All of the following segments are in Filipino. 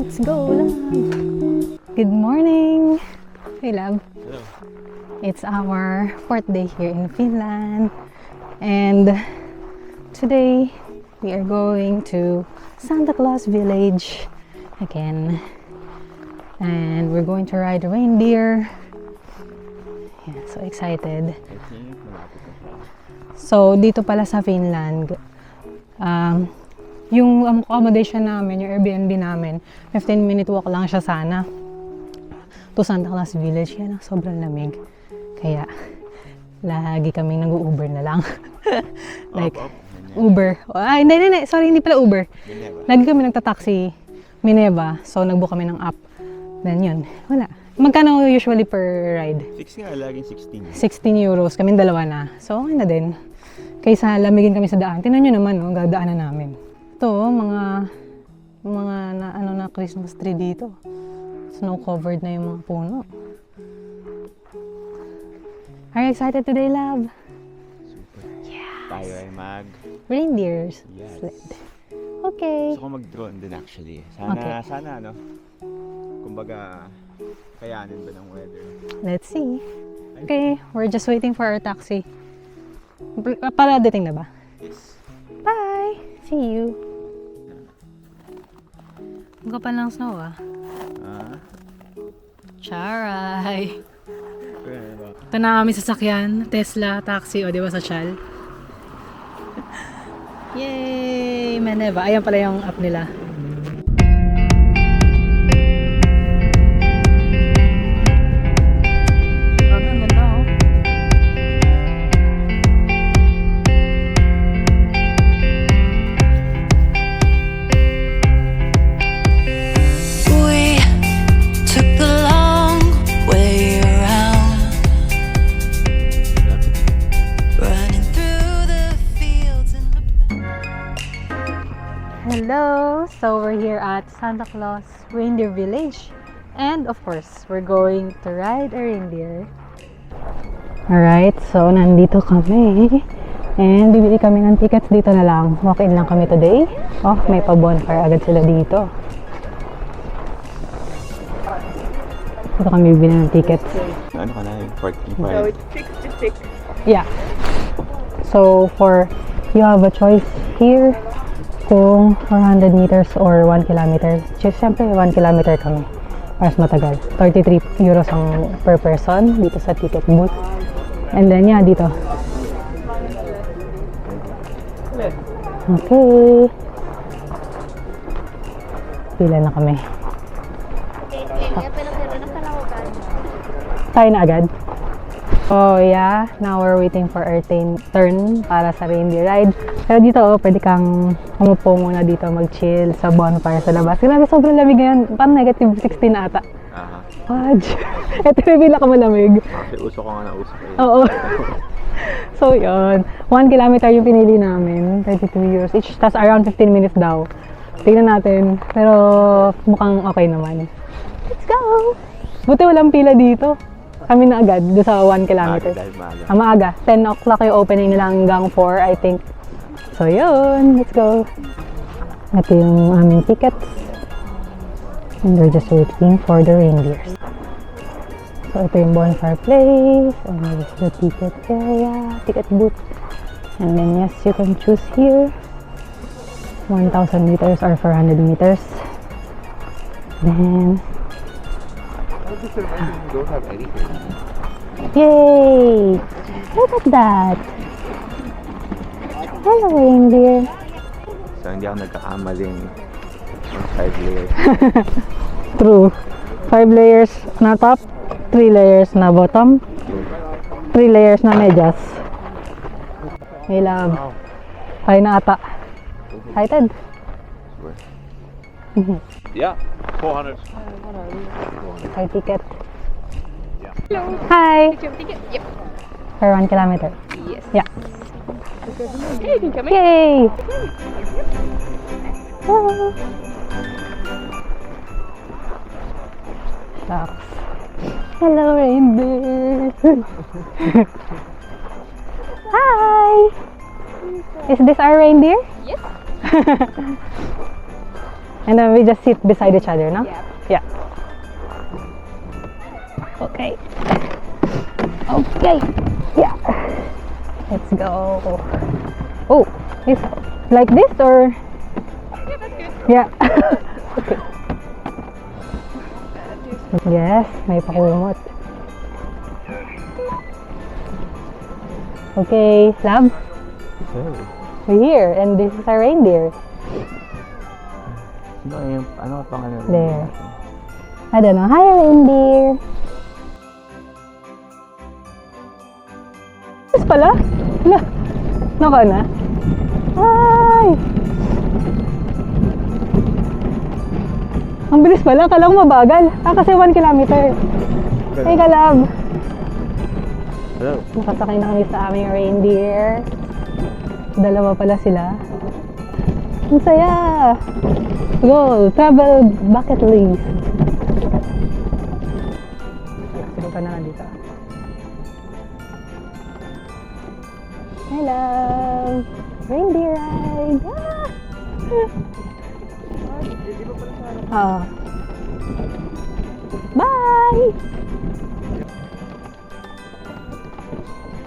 Let's go, love. Good morning. Hey, love. Hello. It's our 4th day here in Finland. And today, we are going to Santa Claus Village again. And we're going to ride a reindeer. Yeah, so excited. So, dito pala sa Finland, yung accommodation namin, yung Airbnb namin, 15-minute walk lang siya sana to Santa Claus Village. Yan, sobrang lamig. Kaya, lagi kaming nag-Uber na lang. Like, Uber. Ay, hindi. Sorry, hindi pala Uber. Lagi kami nagta-taxi Mineva. So, nag-book kami ng app. Then, yun. Wala. Magkano usually per ride? 6 nga, laging 16. 16 euros. Kaming dalawa na. So, okay na din. Kaysa lamigin kami sa daan. Tingnan nyo naman, oh, gagdaanan namin. Ito, mga na Christmas tree dito. Snow-covered na yung mga puno. Are you excited today, love? Super. Yes. Tayo ay Reindeers. Yes. Sled. Okay. Gusto ko mag-drone din actually. Okay. Sana ano, kumbaga, kayanin ba ng weather? Let's see. Okay, we're just waiting for our taxi. Para dating na ba? Yes. Bye! See you! Ang kapal ng snow Charay! Ito na kami sasakyan. Tesla, taxi, o diba sa Chal? Yay! Maneva. Ayan pala yung app nila. Hello! So we're here at Santa Claus Reindeer Village. And of course, we're going to ride a reindeer. Alright, so nandito kami. And bibili kami ng tickets dito na lang. Walk-in lang kami today. Oh, may pa-bonfire agad sila dito. Dito kami bibili ng tickets. Ano ka na yung 45? So it's 66. Yeah. So you have a choice here kung 400 meters or 1 kilometer. Siyempre 1 kilometer kami. Mas matagal. 33 euros ang per person dito sa ticket booth. And then yeah, dito. Okay. Pila na kami. Tayo na agad. Oh yeah, now we're waiting for our turn para sa reindeer ride. Pero dito, pwede kang umupo muna dito, mag-chill sa bonfire sa labas. Grabe, sobrang lamig ngayon. Parang negative 16 ata. Aha. Fudge. Ito yung bila ka malamig. Kasi uso ko nga na uso ko. Oo. So yun, 1 kilometer yung pinili namin, 32 euros each, tas around 15 minutes daw. Tingnan natin, pero mukhang okay naman. Let's go! Buti walang pila dito. Kami na agad doon sa 1 kilometer. Maaga. 10 o'clock yung opening nila hanggang 4, I think. So yun, let's go. Ito yung aming tickets. And we're just waiting for the reindeers. So ito yung bonfire place. And this is the ticket area, ticket booth. And then yes, you can choose here. 1,000 meters or 400 meters. Then don't have anything. yay! Look at that! Hello, reindeer! So hindi ako nagkakamaling 5 layers. True. 5 layers na top, 3 layers na bottom, 3 layers na medyas. Hey, love. Tayo na ata. Excited? Yeah, 400. Our ticket. Hello. Hi! Did you have a ticket? Yep. For 1 kilometer. Yes. Yeah. Okay, you can come in. Yay! Hello! Shucks. Hello, reindeer! Hi! Is this our reindeer? Yes. And then we just sit beside each other, no? Yeah. Yeah. Okay. Okay. Yeah. Let's go. Oh, is like this or? Yeah, that's good. Yeah. Okay. Yes, may pakumot. Okay, love, we're here and this is our reindeer. Ano pang ano? There. I don't know. Hi, reindeer. Yes pala? Hala. Naka na? Hi! Ang bilis pala. Kala ko mabagal. Kasi 1 kilometer. Hey, kalab. Hello. Nakasakay na kami sa aming reindeer. Dalawa pala sila. Ang saya! Go! Travel bucket list. Sige pa na dito. Hello! Reindeer ride! Ah! Bye!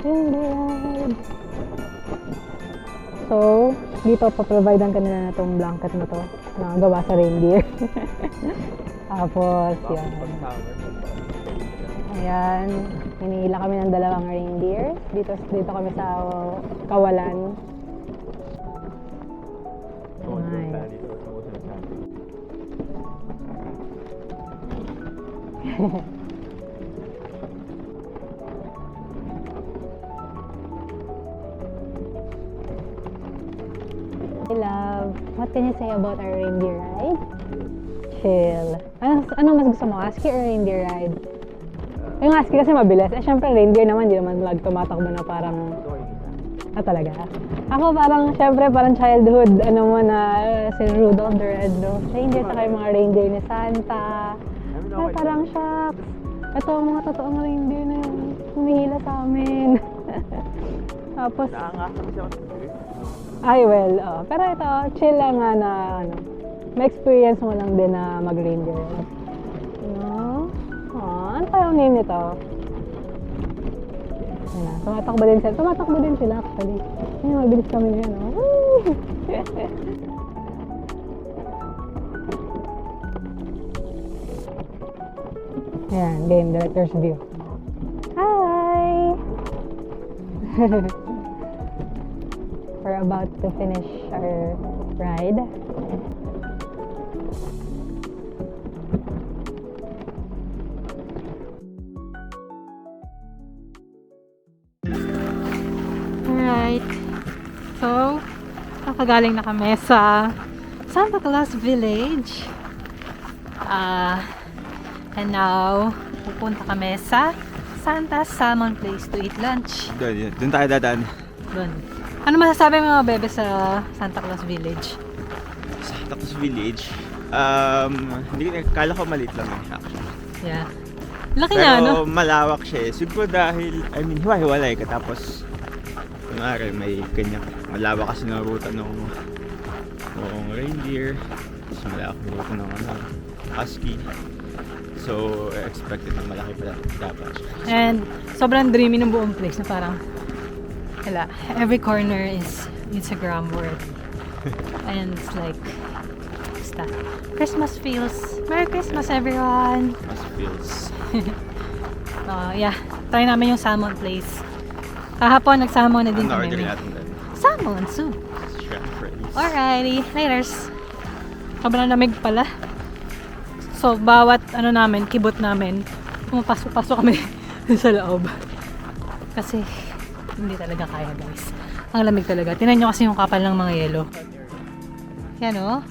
Reindeer ride! So, dito pa-providean kanila na itong blanket na to na gawa sa reindeer. Tapos, yan. Ayan. Hinihila kami ng 2 reindeer. Dito kami sa kawalan. Nice. Hey, love. What can you say about our reindeer ride? Chill. Ano mas gusto mo? Husky or reindeer ride? Yung husky kasi mabilis. Eh, syempre reindeer naman, di naman tumatakbo na parang... talaga? Ako parang, syempre parang childhood, ano mo na, si Rudolph the Red-Nosed Reindeer, saka yung mga reindeer ni Santa. Ay, parang shucks. Ito ang mga totoong reindeer na yun. Humihila sa amin. Tapos... Ay, well, pero ito, chill lang nga na, ano, ma-experience mo lang din na mag-reindeer. No? Ano pa yung name nito? Ayan, tumatakbo din sila. Tumatakbo din sila, actually. Ayan, mabilis kami ngayon, no? Ayan, game, director's view. Hi! We're about to finish our ride. Alright. So, kakagaling na kami sa Santa Claus Village. And now, pupunta kami sa Santa's Salmon Place to eat lunch. Doon tayo dadaan. Doon. Ano masasabi mo mga bebe sa Santa Claus Village? Santa Cruz Village. Hindi ko kala ko maliit lang actually. Yeah. Laki niya, no? Pero malawak siya eh. Siguro dahil, hiwa-hiwalay ka tapos kunwari may kanya. Malawak kasi ng ruta ng reindeer. Tapos malawak yung ruta ng husky. So, expected na malaki pala dapat siya. And sobrang dreamy ng buong place na parang every corner is Instagram worth. And it's like basta Christmas feels. Merry Christmas everyone. Christmas feels. Yeah, try namin yung salmon place. Kahapon nag-salmon na din Ano kami. order natin doon? Salmon soup. Shrimp fries. Alrighty, laters. Sobrang lamig pala. So, bawat kibot namin, pumapasok kami sa loob. Kasi, hindi talaga kaya guys. Ang lamig talaga. Tingnan nyo kasi yung kapal ng mga yelo. Yan o.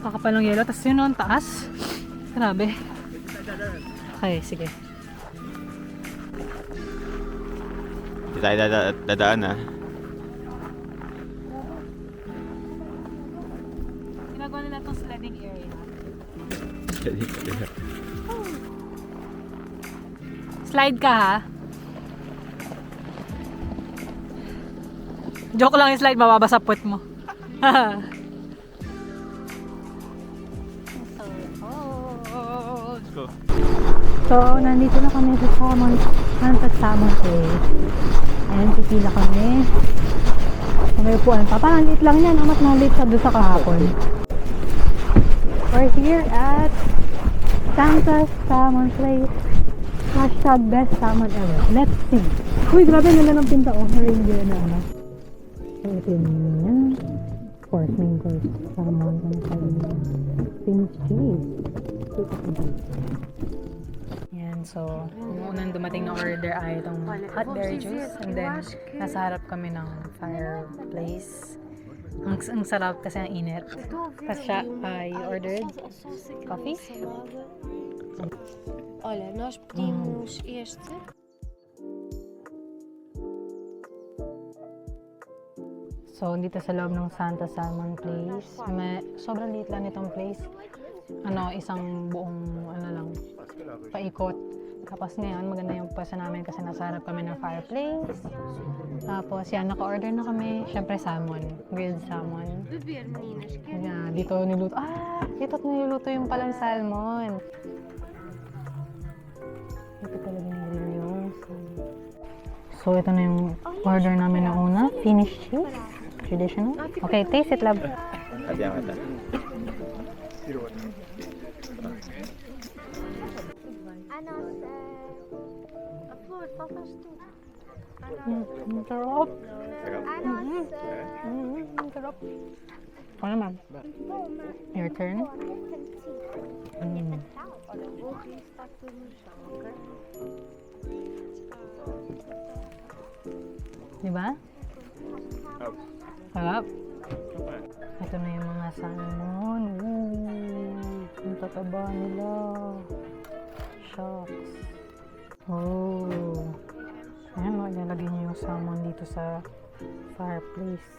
Kakapal ng yelo. Tapos yun o, ang taas. Grabe. Okay, sige. Hindi tayo dadaan ah. Ginagawa nila itong sledding area. Slide ka ha. Joke lang yung slide, mababasa puwet mo. ko. So, nandito na kami sa Santa Salmon Place. Ayan, pipila kami. May upuan pa. Parang liit lang yan. Amat maliit sa doon sa kahapon. We're here at Santa Salmon Place. Hashtag best salmon ever. Let's see. Uy, grabe nila ng pinta. Oh, reindeer na ano. So, ito yung yan. Of course, main course. Salmon. Finnish cheese. Yan, so, yung unang dumating na order ay itong hot berry juice. And then, nasa harap kami ng fireplace. Ang sarap kasi ang init. Tapos siya ay ordered coffee. Olha, nós pedimos este. So, dito sa loob ng Santa Salmon Place, sobrang liit lang itong place. Isang buong, lang, paikot. Tapos ngayon, maganda yung pwesto namin kasi nasa harap kami ng fireplace. Tapos yan, naka-order na kami. Siyempre, salmon. Grilled salmon. Beber, meninas. Yan, dito niluto. Dito niluto yung palang salmon. Ito talaga yung grill yung salmon. So, ito na yung order namin na una. Finnish cheese. Traditional. Okay, taste it, love. Kaya kita. A nossa. A flor, faltas tu. Ang sarap. A nossa. Ang sarap. Ano, ma'am? Your turn. Olha, vou riscar tudo no chão, ok? Diba? Sarap. Ito na yung mga salmon. Ang tataba nila. Shucks. Ayan, ilalagay niyo yung salmon dito sa fireplace.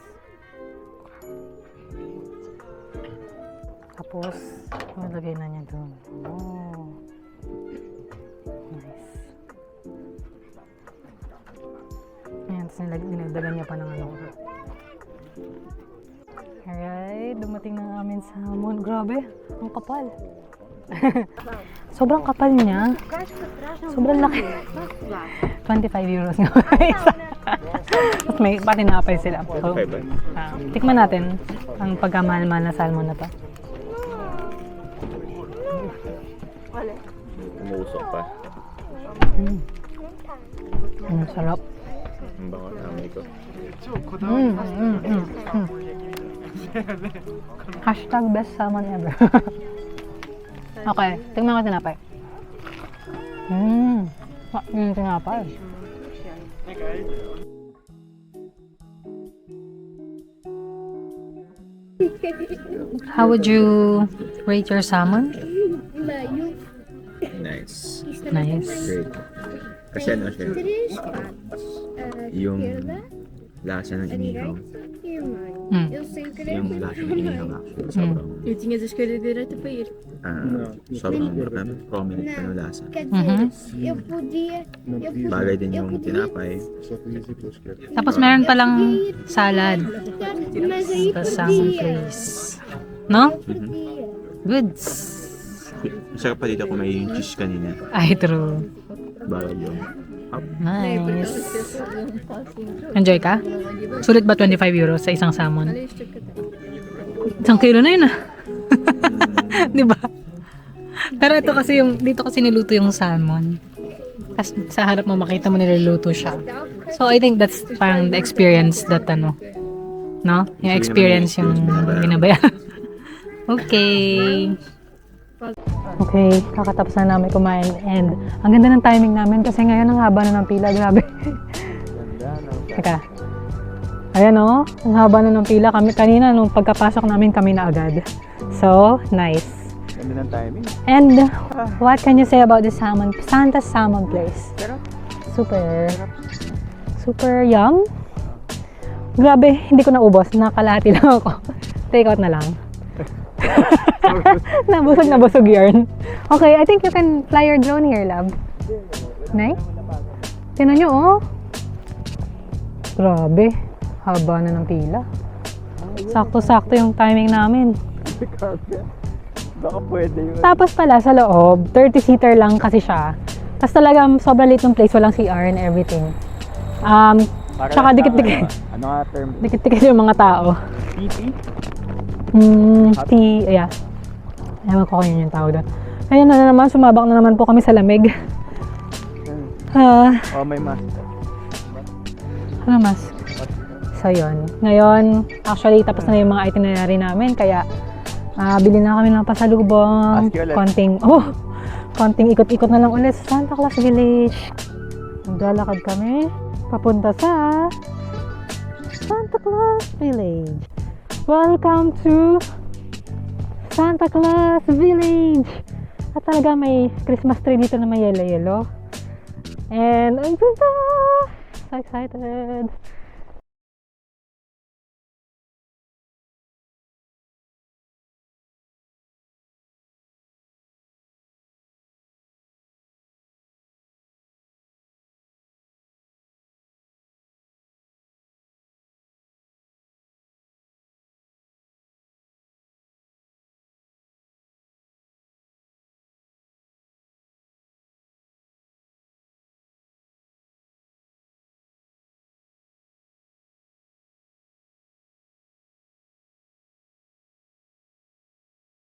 Tapos, ilalagay na niya doon. Nice. Ayan, tapos dinagdagan niya pa ng ano. Alright, dumating na namin salmon. Grabe, ang kapal. Sobrang kapal niya. Sobrang laki. 25 euros nga. Tapos may patinapay sila. So, tikman natin ang pagkamahal-mahal na salmon na to. Umusok pa. Sarap. Ang bango na amoy ko. Hashtag best salmon ever. Okay, tingnan ko tinapay. Yung tinapay. How would you rate your salmon? Nice. Nice. Great. Kasi ano siya, yung lasa ng inihaw. Eu sem querer. Yung lasa ng inihaw actually, sobrang, Eu tinhas a escolha direita para ir. sobrang prominent pa ng lasa. Quer dizer, eu podia. Bagay din yung tinapay. Tapos meron palang salad Mas aí sa salmon place. No? podia. Goods. Masarap pa dito kung may yung cheese kanina. Ay, true. Bagay yung Nice. Enjoy ka? Sulit ba 25 euros sa isang salmon? Isang kilo na yun Di ba? Pero ito kasi dito kasi niluto yung salmon. Tapos sa harap mo makita mo niluluto siya. So I think that's parang the experience that no? Yung experience yung ginabayan. Okay. Okay, kakatapos na namin kumain and ang ganda ng timing namin kasi ngayon ang haba na ng pila, grabe. Teka. Ayan ang haba na ng pila. Kanina nung pagkapasok namin kami na agad. So, nice. ganda ng timing. And what can you say about the Santa Salmon Place? Super yum. Grabe, hindi ko naubos. Nakalahati lang ako. Take out na lang. Nabusog yarn. Okay, I think you can fly your drone here, love. Nay? Tingnan nyo, oh. Grabe. Haba na ng pila. Sakto-sakto yung timing namin. Baka pwede yun. Tapos pala sa loob, 30-seater lang kasi siya. Tapos talagang sobrang liit ng place, walang CR and everything. Para Tsaka lang dikit-dikit. Ano nga term? Dikit-dikit yung mga tao. PT? Yeah. Ewan ko kung yun yung tao doon. Ayun na naman, sumabak na naman po kami sa lamig. Oh, may mask. Ano mas? So yun. Ngayon, actually tapos na yung mga itinerary namin, kaya bili na kami ng pasalubong. Ask you ulit. Konting ikot-ikot na lang ulit sa Santa Claus Village. Maglalakad kami papunta sa Santa Claus Village. Welcome to Santa Claus Village. At talaga may Christmas tree dito na may yellow. And I'm so excited.